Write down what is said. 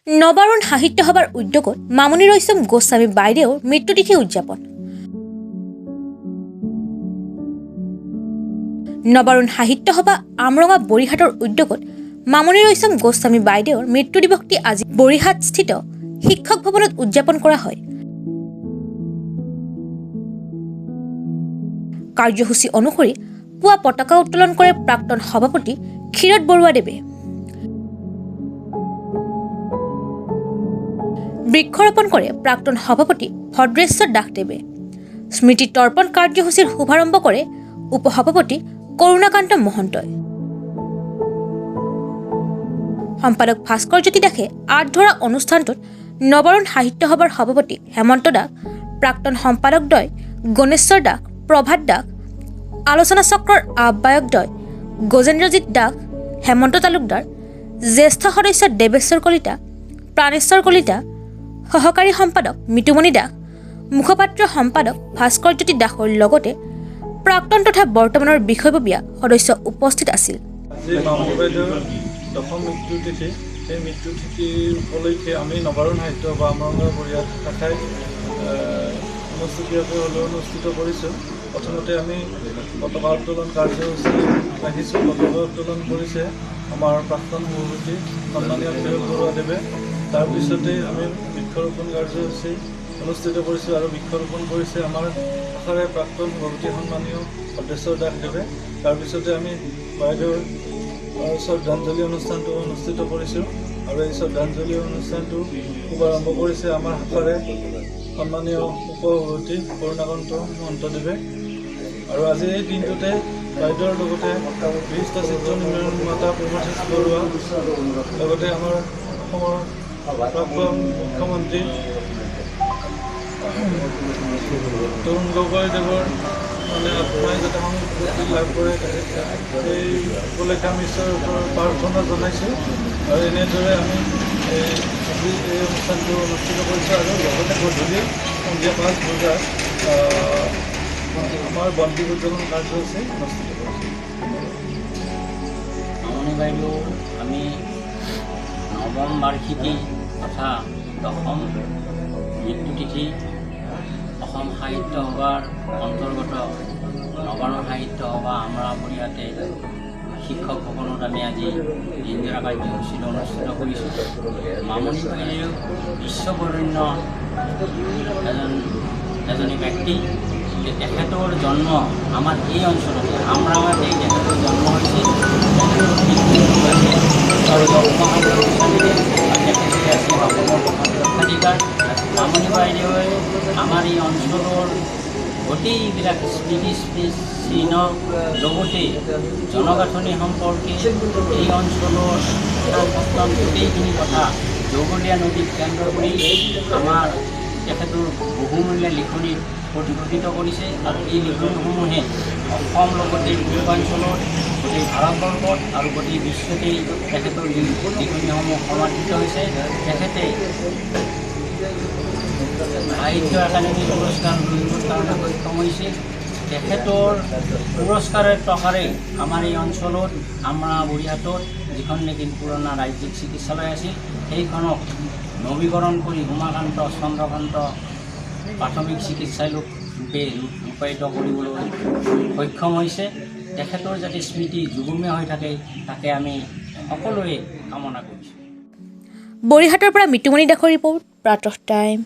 নবাৰুণ সাহিত্য সভাৰ উদ্যোগত মামণি ৰয়ছম গোস্বামী বাইদেউৰ মৃত্যুতিথি উদযাপন। নবাৰুণ সাহিত্য সভা আমৰঙা বৰিহাটৰ উদ্যোগত মামণি ৰয়ছম গোস্বামী বাইদেউৰ মৃত্যু দিৱসটি আজি বৰিহাটস্থিত শিক্ষক ভৱনত উদযাপন কৰা হয়। কাৰ্যসূচী অনুসৰি পুৱা পতাকা উত্তোলন কৰে প্ৰাক্তন সভাপতি ক্ষীৰত বৰুৱাদেৱে। বৃক্ষৰোপণ কৰে প্ৰাক্তন সভাপতি ভদ্ৰেশ্বৰ দাসদেৱে। স্মৃতি তৰ্পণ কাৰ্যসূচীৰ শুভাৰম্ভ কৰে উপসভাপতি কৰুণাকান্ত মহন্তই। সম্পাদক ভাস্কৰ জ্যোতি দাসে আঁত ধৰা অনুষ্ঠানটোত নবাৰুণ সাহিত্য সভাৰ সভাপতি হেমন্ত দাস, প্ৰাক্তন সম্পাদকদ্বয় গণেশ্বৰ দাস, প্ৰভাত দাস, আলোচনা চক্ৰৰ আহ্বায়কদ্বয় গজেন্দ্ৰজিৎ দাস, হেমন্ত তালুকদাৰ, জ্যেষ্ঠ সদস্য দেৱেশ্বৰ কলিতা, প্ৰাণেশ্বৰ কলিতা, সহকাৰী সম্পাদক মিতুমণি দাস, মুখপাত্ৰ সম্পাদক ভাস্কৰ জ্যোতি দাসৰ লগতে প্ৰাক্তন তথা বৰ্তমানৰ বিষয়ববীয়া সদস্য উপস্থিত আছিল। দশম মৃত্যুতিথি, সেই মৃত্যুতিথিৰ উপলক্ষে আমি নবাৰুণ সাহিত্য সভা আমৰঙা বৰিহাট শাখাই অনুষ্ঠিত কৰিছোঁ। প্ৰথমতে আমি পতাকা উত্তোলন কাৰ্যসূচী ৰাখিছোঁ। পতাকা উত্তোলন কৰিছে আমাৰ প্ৰাক্তন সভাপতি সন্মানীয় ক্ষীৰত বৰুৱাদেৱে। তাৰপিছতে আমি বৃক্ষৰোপণ কাৰ্যসূচী অনুষ্ঠিত কৰিছোঁ আৰু বৃক্ষৰোপণ কৰিছে আমাৰ শাখাৰে প্ৰাক্তন সভাপতি সন্মানীয় ভদ্ৰেশ্বৰ দাসদেৱে। তাৰপিছতে আমি বাইদেউৰ শ্ৰদ্ধাঞ্জলি অনুষ্ঠানটো অনুষ্ঠিত কৰিছোঁ আৰু এই শ্ৰদ্ধাঞ্জলি অনুষ্ঠানটো শুভাৰম্ভ কৰিছে আমাৰ শাখাৰে সন্মানীয় উপসভাপতি কৰুণাকান্ত মহন্তদেৱে। আৰু আজি এই দিনটোতে বাইদেউৰ লগতে বিশিষ্ট চিত্ৰ নিৰ্মাতা প্ৰভাত বৰুৱা, লগতে আমাৰ অসমৰ প্ৰাক্তন মুখ্যমন্ত্ৰী তৰুণ গগৈদেৱৰ আত্মাই যাতে সংস্কৃতি লাভ কৰে সেই উপলক্ষে আমি ঈশ্বৰৰ ওপৰত প্ৰাৰ্থনা জনাইছোঁ। আৰু এনেদৰে আমি আজি এই অনুষ্ঠানটো অনুষ্ঠিত কৰিছোঁ আৰু লগতে গধূলি সন্ধিয়া 5 বজাত আমাৰ বন্তি প্ৰজ্বলন কাৰ্যসূচী অনুষ্ঠিত কৰিছোঁ। মামণি বাইদেউ আমি নৱম বাৰ্ষিকী তথা দশম মৃত্যুতিথি অসম সাহিত্য সভাৰ অন্তৰ্গত নবাৰুণ সাহিত্য সভা আমৰঙা বৰিহাটে শিক্ষক ভৱনত আমি আজি দিনজোৰা কাৰ্যসূচীটো অনুষ্ঠিত কৰিছোঁ। মামণি বাইদেউ বিশ্ববৰেণ্য এজনী ব্যক্তি। তেখেতৰ জন্ম আমাৰ এই অঞ্চলতে আমৰঙাতেই তেখেতৰ জন্ম হৈছিল। মামণি বাইদেৱে আমাৰ এই অঞ্চলৰ গোটেইবিলাক স্মৃতিচিহ্ন লগতে জনগাঁথনি সম্পৰ্কে এই অঞ্চলৰ গোটেইখিনি কথা জগলীয়া নদীক কেন্দ্ৰ কৰি আমাৰ তেখেতৰ বহুমূলীয়া লিখনি প্ৰতিফলিত কৰিছে আৰু এই লিখনিসমূহে অসম লগতে পূৰ্বাঞ্চলত গোটেই ভাৰতবৰ্ষত আৰু গোটেই বিশ্বতেই তেখেতৰ লিখনিসমূহ সমাদৃত হৈছে। তেখেতে সাহিত্য একাডেমী পুৰস্কাৰ লাভৰ কাৰণে সক্ষম হৈছে। তেখেতৰ পুৰস্কাৰৰ টকাৰে আমাৰ এই অঞ্চলত আমৰঙা বৰিহাটত যিখন নেকি পুৰণা ৰাজ্যিক চিকিৎসালয় আছিল সেইখনক নৱীকৰণ কৰি উমাকান্ত চন্দ্ৰকান্ত প্ৰাথমিক চিকিৎসালয় ৰূপে ৰূপায়িত কৰিবলৈ সক্ষম হৈছে। তেখেতৰ যাতে স্মৃতি যুগুমীয়া হৈ থাকে তাকে আমি সকলোৱে কামনা কৰিছোঁ। বৰিহাটৰ পৰা মিতুমণি দাসৰ ৰিপৰ্ট, প্ৰাতঃ টাইম।